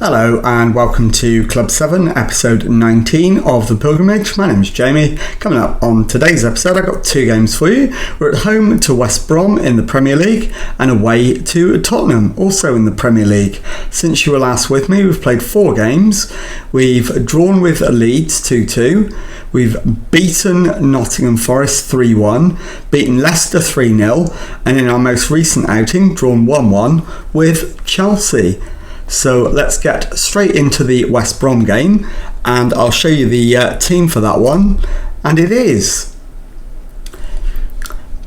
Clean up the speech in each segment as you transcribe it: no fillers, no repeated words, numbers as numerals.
Hello and welcome to Club 7, episode 19 of The Pilgrimage. My name is Jamie. Coming up on today's episode, I've got two games for you. We're at home to West Brom in the Premier League and away to Tottenham, also in the Premier League. Since you were last with me, we've played 4 games. We've drawn with Leeds 2-2. We've beaten Nottingham Forest 3-1, beaten Leicester 3-0, and in our most recent outing, drawn 1-1 with Chelsea. So let's get straight into the West Brom game, and I'll show you the team for that one. And it is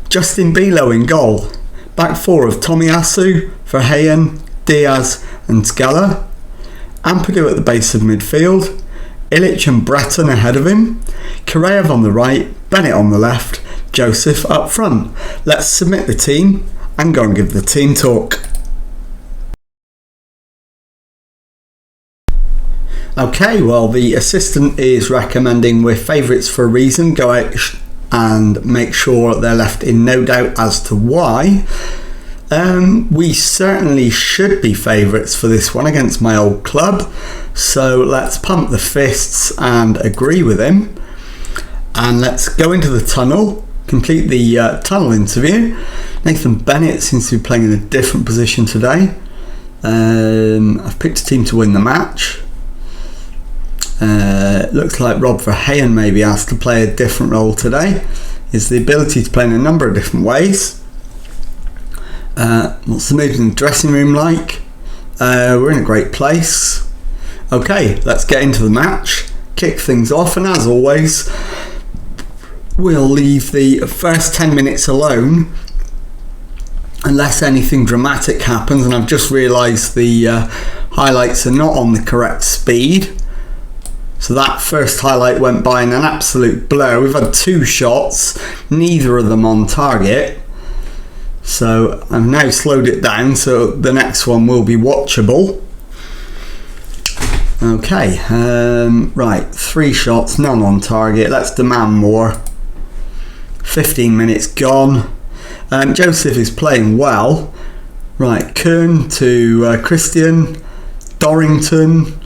Justin Bilo in goal. Back 4 of Tomiyasu, Verheyen, Diaz and Scala. Ampadu at the base of midfield. Ilic and Breton ahead of him. Kireev on the right, Bennett on the left, Joseph up front. Let's submit the team and go and give the team talk. Okay, well, the assistant is recommending we're favourites for a reason. Go out and make sure they're left in no doubt as to why. We certainly should be favourites for this one against my old club. So let's pump the fists and agree with him. And let's go into the tunnel, complete the tunnel interview. Nathan Bennett seems to be playing in a different position today. I've picked a team to win the match. Looks like Rob Verheyen may be asked to play a different role today. Is the ability to play in a number of different ways. What's the mood in the dressing room like? We're in a great place. Okay, let's get into the match, kick things off, and as always, we'll leave the first 10 minutes alone unless anything dramatic happens, and I've just realised the highlights are not on the correct speed. So that first highlight went by in an absolute blur. We've had 2 shots, neither of them on target. So I've now slowed it down so the next one will be watchable. Okay, right, 3 shots, none on target. Let's demand more. 15 minutes gone. Joseph is playing well. Right, Kern to Christian, Dorrington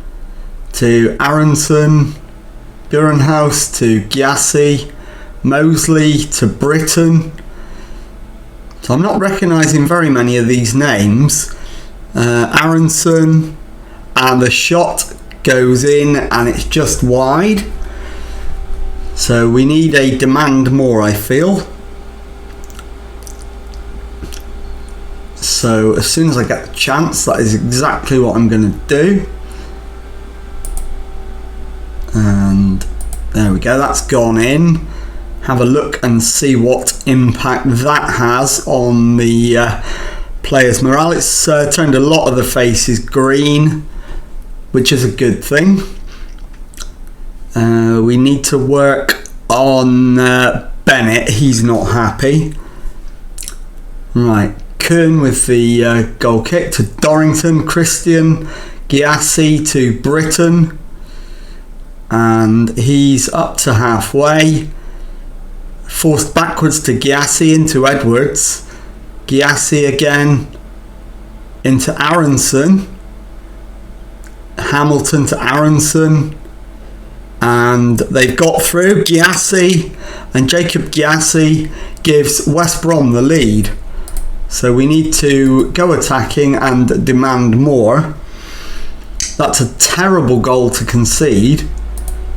to Aronson, Burenhouse to Gyasi, Mosley to Britton. So I'm not recognising very many of these names. Aronson, and the shot goes in and it's just wide. So we need a demand more, I feel. So as soon as I get the chance, that is exactly what I'm going to do. And there we go, that's gone in. Have a look and see what impact that has on the players' morale. It's turned a lot of the faces green, which is a good thing. We need to work on Bennett, he's not happy. Right, Kern with the goal kick to Dorrington, Christian, Gyasi to Britton. And he's up to halfway. Forced backwards to Gyasi into Edwards. Gyasi again into Aronson. Hamilton to Aronson. And they've got through. Gyasi, and Jacob Gyasi gives West Brom the lead. So we need to go attacking and demand more. That's a terrible goal to concede.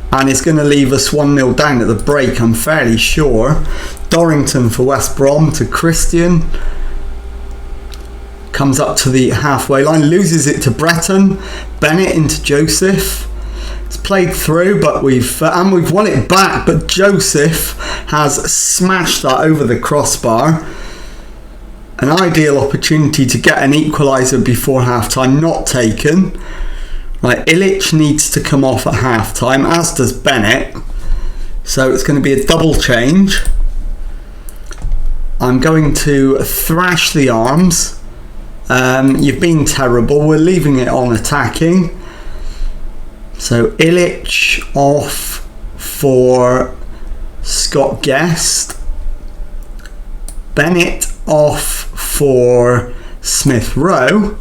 And it's going to leave us 1-0 down at the break, I'm fairly sure. Dorrington for West Brom to Christian. Comes up to the halfway line, loses it to Breton. Bennett into Joseph. It's played through, but we've won it back. But Joseph has smashed that over the crossbar. An ideal opportunity to get an equaliser before half-time, not taken. Right, Ilic needs to come off at half-time, as does Bennett. So it's going to be a double change. I'm going to thrash the arms. You've been terrible. We're leaving it on attacking. So Ilic off for Scott Guest. Bennett off for Smith Rowe.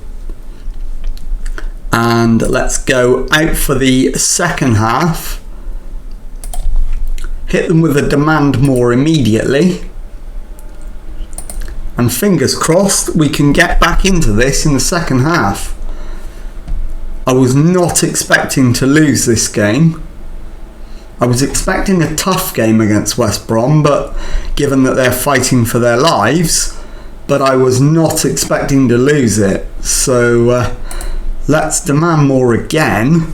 And And let's go out for the second half. Hit them with a demand more immediately. And fingers crossed we can get back into this in the second half. I was not expecting to lose this game. I was expecting a tough game against West Brom, but given that they're fighting for their lives, but I was not expecting to lose it. So let's demand more again.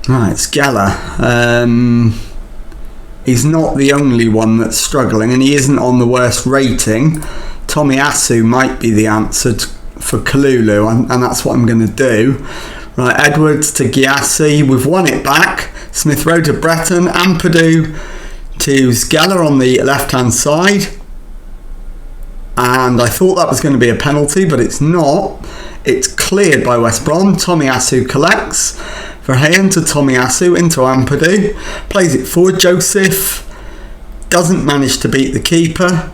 Right, Skeller. He's not the only one that's struggling, and he isn't on the worst rating. Tomiyasu might be the answer for Kalulu, and that's what I'm going to do. Right, Edwards to Gyasi. We've won it back. Smith Rowe to Breton. Ampadu to Skeller on the left-hand side. And I thought that was going to be a penalty, but it's not. It's cleared by West Brom. Tomiyasu collects. Verheyen to Tomiyasu into Ampadu. Plays it forward. Joseph doesn't manage to beat the keeper.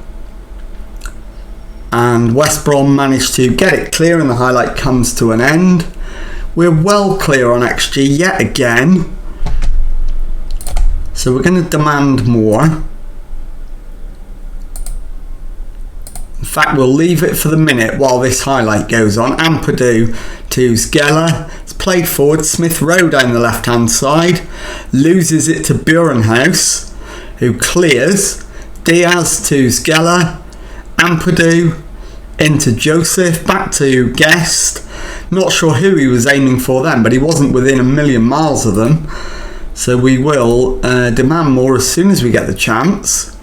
And West Brom managed to get it clear, and the highlight comes to an end. We're well clear on XG yet again. So we're going to demand more. In fact, we'll leave it for the minute while this highlight goes on. Ampadu to Skeller. It's played forward. Smith Rowe down the left-hand side. Loses it to Burenhaus, who clears. Diaz to Skeller. Ampadu into Joseph. Back to Guest. Not sure who he was aiming for then, but he wasn't within a million miles of them. So we will demand more as soon as we get the chance.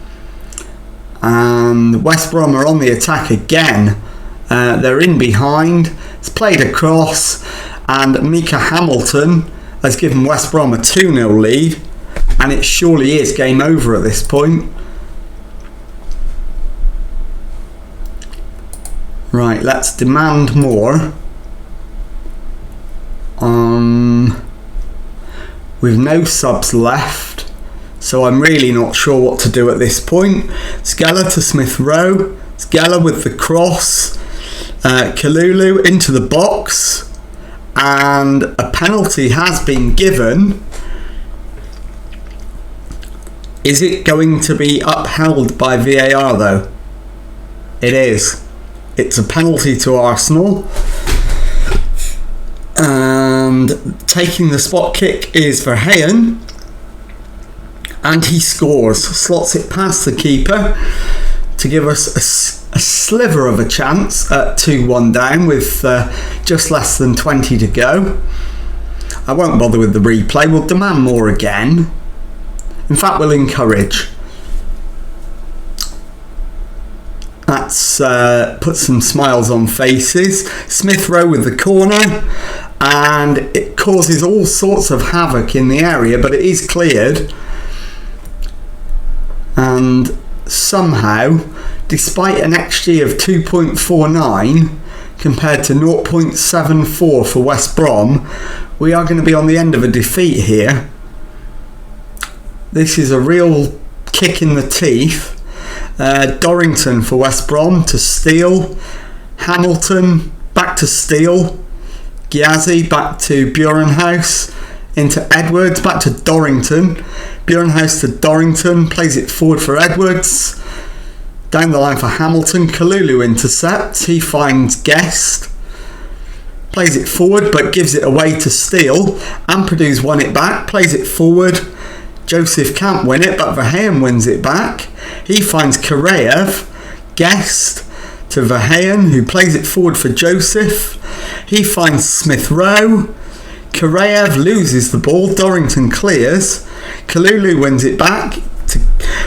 And West Brom are on the attack again. They're in behind. It's played across, and Mika Hamilton has given West Brom a 2-0 lead, and it surely is game over at this point. Right, let's demand more. With no subs left, so I'm really not sure what to do at this point. Skeller to Smith Rowe. Skeller with the cross. Kalulu into the box, and a penalty has been given. Is it going to be upheld by VAR though? It is. It's a penalty to Arsenal. And taking the spot kick is Verheyen, and he scores, slots it past the keeper to give us a sliver of a chance at 2-1 down with just less than 20 to go. I won't bother with the replay. We'll demand more again. In fact, we'll encourage. That's put some smiles on faces. Smith Rowe with the corner, and it causes all sorts of havoc in the area, but it is cleared. And somehow, despite an XG of 2.49 compared to 0.74 for West Brom, we are going to be on the end of a defeat here. This is a real kick in the teeth. Dorrington for West Brom to Steele. Hamilton back to Steele. Gyasi back to Burenhaus. Into Edwards, back to Dorrington. Burenhaus to Dorrington, plays it forward for Edwards. Down the line for Hamilton. Kalulu intercepts, he finds Guest. Plays it forward but gives it away to Steele. Ampadu's won it back, plays it forward. Joseph can't win it, but Verheyen wins it back. He finds Karayev. Guest to Verheyen, who plays it forward for Joseph. He finds Smith Rowe. Karayev loses the ball. Dorrington clears. Kalulu wins it back.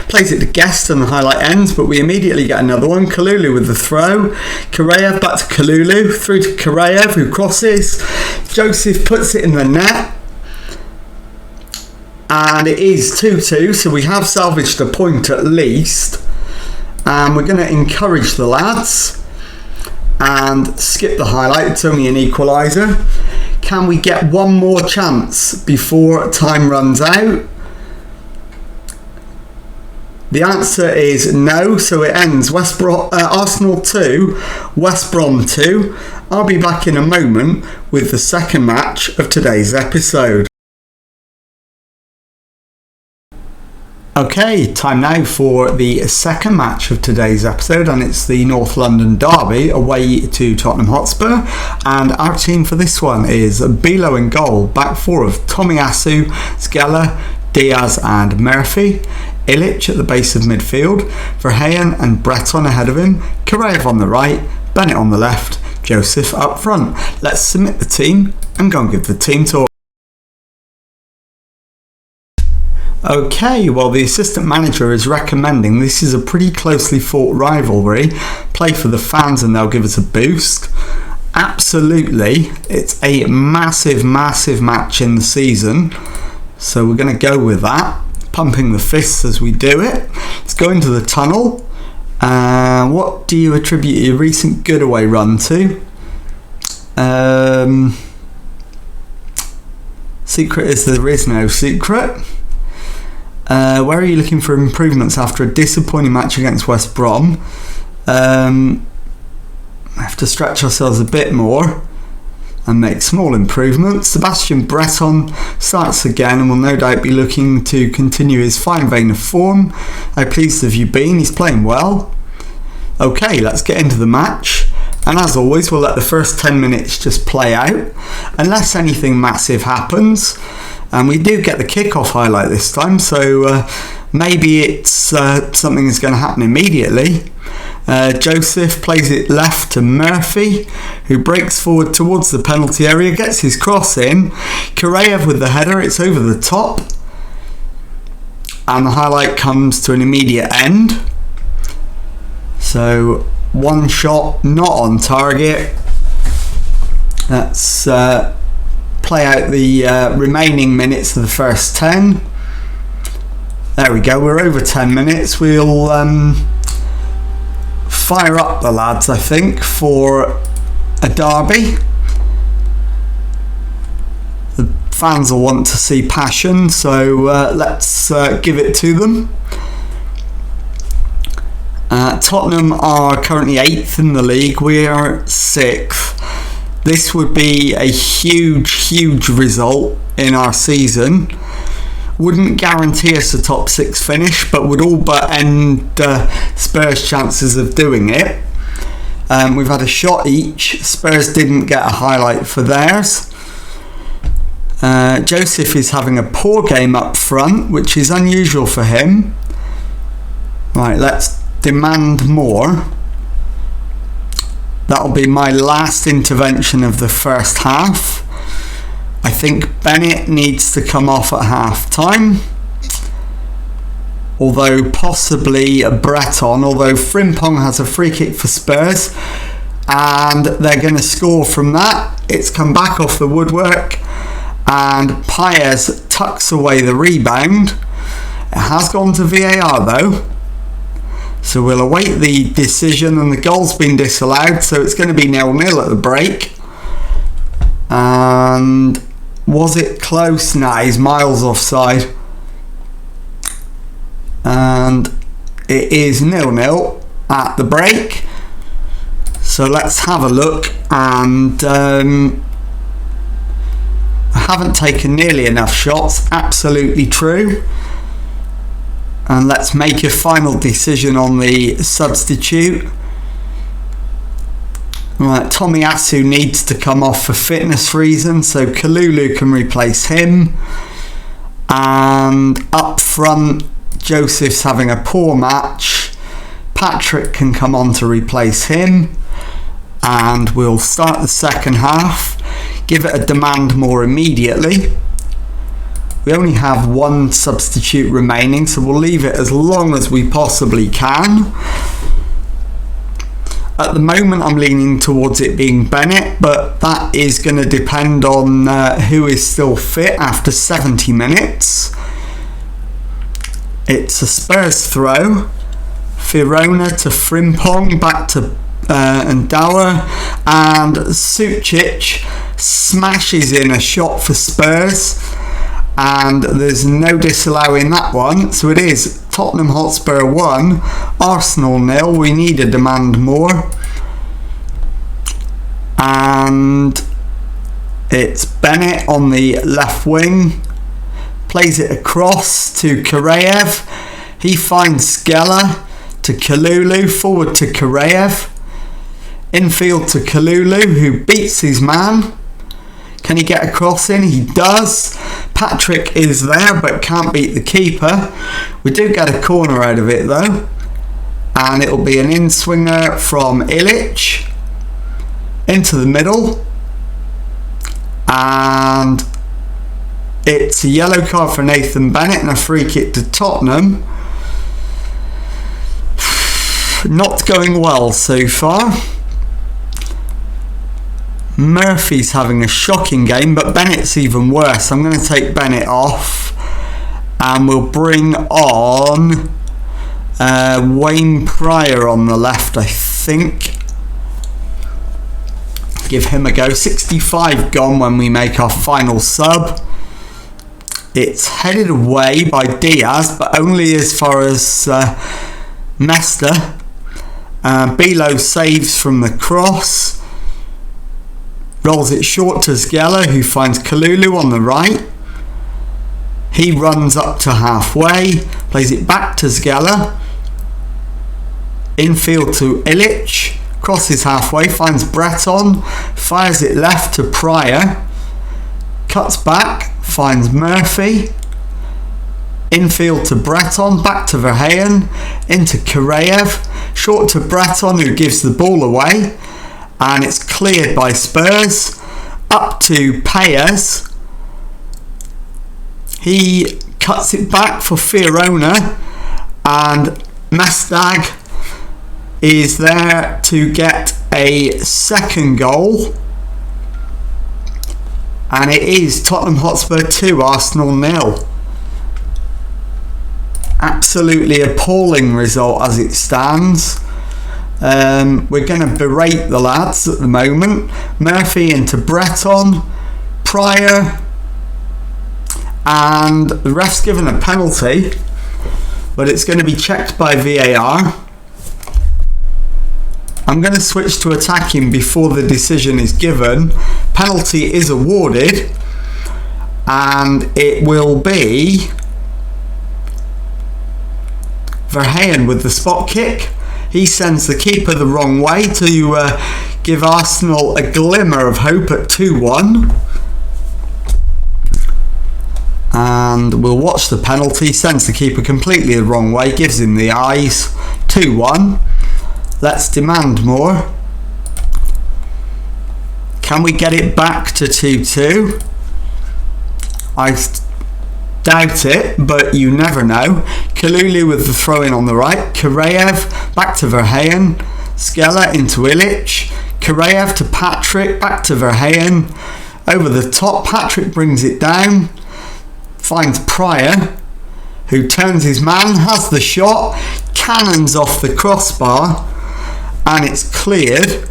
Plays it to Guest, and the highlight ends, but we immediately get another one. Kalulu with the throw. Karayev back to Kalulu. Through to Karayev, who crosses. Joseph puts it in the net. And it is 2-2, so we have salvaged a point at least. And we're going to encourage the lads and skip the highlight. It's only an equaliser. Can we get one more chance before time runs out? The answer is no, so it ends Arsenal 2, West Brom 2. I'll be back in a moment with the second match of today's episode. Okay, time now for the second match of today's episode, and it's the North London derby away to Tottenham Hotspur. And our team for this one is Bilo in goal, back four of Tomiyasu, Skella, Diaz and Murphy, Ilic at the base of midfield, Verheyen and Breton ahead of him, Kireyev on the right, Bennett on the left, Joseph up front. Let's submit the team and go and give the team talk. Okay, well, the assistant manager is recommending this is a pretty closely fought rivalry. Play for the fans and they'll give us a boost. Absolutely, it's a massive match in the season. So we're going to go with that, pumping the fists as we do it. Let's go into the tunnel. What do you attribute your recent good away run to? Secret is there is no secret. Where are you looking for improvements after a disappointing match against West Brom? I have to stretch ourselves a bit more and make small improvements. Sebastian Breton starts again and will no doubt be looking to continue his fine vein of form. How pleased have you been? He's playing well. Okay, let's get into the match. And as always, we'll let the first 10 minutes just play out, unless anything massive happens. And we do get the kickoff highlight this time, so maybe it's something is going to happen immediately. Joseph plays it left to Murphy, who breaks forward towards the penalty area, gets his cross in. Kireyev with the header, it's over the top. And the highlight comes to an immediate end. So, one shot, not on target. Let's play out the remaining minutes of the first 10. There we go, we're over 10 minutes. We'll fire up the lads, I think, for a derby. The fans will want to see passion, so let's give it to them. Tottenham are currently 8th in the league. We are 6th. This would be a huge result in our season. Wouldn't guarantee us a top 6 finish, but would all but end Spurs' chances of doing it. We've had a shot each. Spurs didn't get a highlight for theirs. Joseph is having a poor game up front, which is unusual for him. Right, let's demand more. That'll be my last intervention of the first half. I think Bennett needs to come off at half time. Although possibly Breton, although Frimpong has a free kick for Spurs and they're going to score from that. It's come back off the woodwork and Paez tucks away the rebound. It has gone to VAR though. So we'll await the decision, and the goal's been disallowed, so it's going to be 0-0 at the break. And was it close? Nah, he's miles offside. And it is 0-0 at the break. So let's have a look. And I haven't taken nearly enough shots. Absolutely true. And let's make a final decision on the substitute. Right, Tomiyasu needs to come off for fitness reasons, so Kalulu can replace him. And up front, Joseph's having a poor match. Patrick can come on to replace him. And we'll start the second half. Give it a demand more immediately. We only have one substitute remaining, so we'll leave it as long as we possibly can. At the moment, I'm leaning towards it being Bennett, but that is going to depend on who is still fit after 70 minutes. It's a Spurs throw. Firona to Frimpong, back to Ndawa, and Sucic smashes in a shot for Spurs. And there's no disallowing that one, so it is Tottenham Hotspur 1, Arsenal 0. We need a demand more. And it's Bennett on the left wing. Plays it across to Karayev. He finds Skella to Kalulu. Forward to Karayev. Infield to Kalulu, who beats his man. Can he get a cross in? He does. Patrick is there but can't beat the keeper. We do get a corner out of it though. And it'll be an in-swinger from Ilic into the middle. And it's a yellow card for Nathan Bennett and a free kick to Tottenham. Not going well so far. Murphy's having a shocking game, but Bennett's even worse. I'm going to take Bennett off and we'll bring on Wayne Pryor on the left, I think. Give him a go. 65 gone when we make our final sub. It's headed away by Diaz, but only as far as Mester. Bilo saves from the cross. Rolls it short to Skella, who finds Kalulu on the right. He runs up to halfway, plays it back to Skella. Infield to Ilic, crosses halfway, finds Breton, fires it left to Pryor. Cuts back, finds Murphy. Infield to Breton, back to Verheyen, into Karayev. Short to Breton, who gives the ball away. And it's cleared by Spurs. Up to Payers. He cuts it back for Fiorona. And Mastag is there to get a second goal. And it is Tottenham Hotspur 2, Arsenal 0. Absolutely appalling result as it stands. We're going to berate the lads at the moment. Murphy into Breton, Pryor, and the ref's given a penalty, but it's going to be checked by VAR. I'm going to switch to attacking before the decision is given. Penalty is awarded, and it will be Verheyen with the spot kick. He sends the keeper the wrong way to give Arsenal a glimmer of hope at 2-1. And we'll watch the penalty. Sends the keeper completely the wrong way, gives him the eyes. 2-1. Let's demand more. Can we get it back to 2-2? I doubt it, but you never know. Kalulu with the throw-in on the right. Karayev back to Verheyen. Skella into Ilic. Karayev to Patrick, back to Verheyen. Over the top, Patrick brings it down. Finds Pryor, who turns his man, has the shot, cannons off the crossbar, and it's cleared.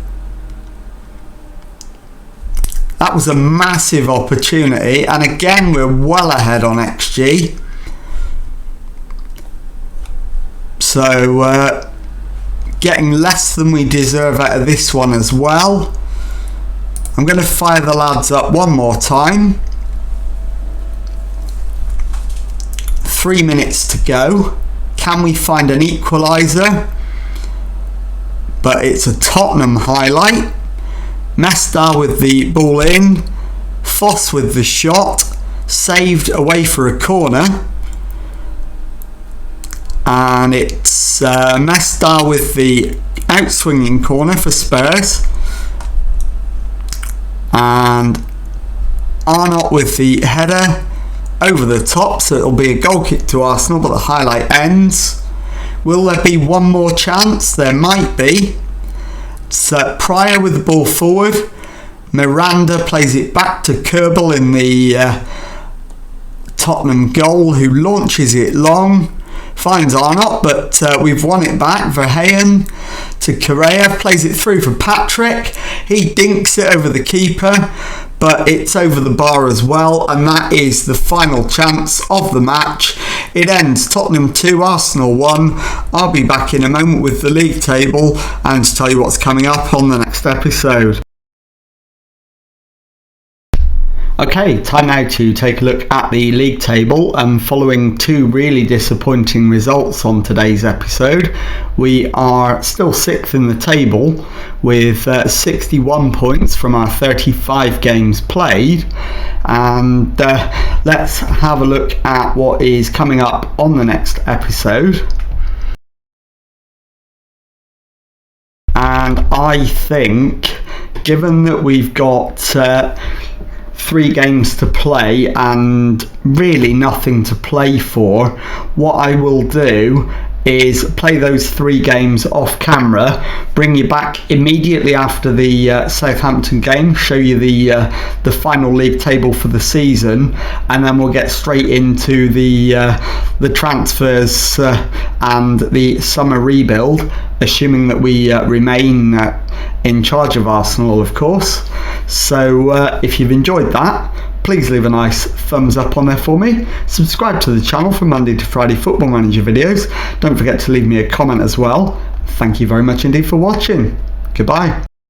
That was a massive opportunity, and again we're well ahead on XG. So getting less than we deserve out of this one as well. I'm going to fire the lads up one more time. 3 minutes to go. Can we find an equaliser? But it's a Tottenham highlight. Mestar with the ball in, Foss with the shot, saved away for a corner, and it's Mestar with the outswinging corner for Spurs, and Arnott with the header over the top, so it'll be a goal kick to Arsenal, but the highlight ends. Will there be one more chance? There might be. So Pryor with the ball forward. Miranda plays it back to Kerbal in the Tottenham goal, who launches it long. Finds Arnott, but we've won it back. Verheyen to Karayev, plays it through for Patrick. He dinks it over the keeper, but it's over the bar as well, and that is the final chance of the match. it ends Tottenham 2, Arsenal 1. I'll be back in a moment with the league table and to tell you what's coming up on the next episode. Okay, time now to take a look at the league table. Following 2 really disappointing results on today's episode, we are still 6th in the table with 61 points from our 35 games played. And let's have a look at what is coming up on the next episode. And I think, given that we've got 3 games to play and really nothing to play for, what I will do is play those 3 games off camera, bring you back immediately after the Southampton game, show you the final league table for the season, and then we'll get straight into the transfers and the summer rebuild, assuming that we remain in charge of Arsenal, of course. So if you've enjoyed that, please leave a nice thumbs up on there for me. Subscribe to the channel for Monday to Friday Football Manager videos. Don't forget to leave me a comment as well. Thank you very much indeed for watching. Goodbye.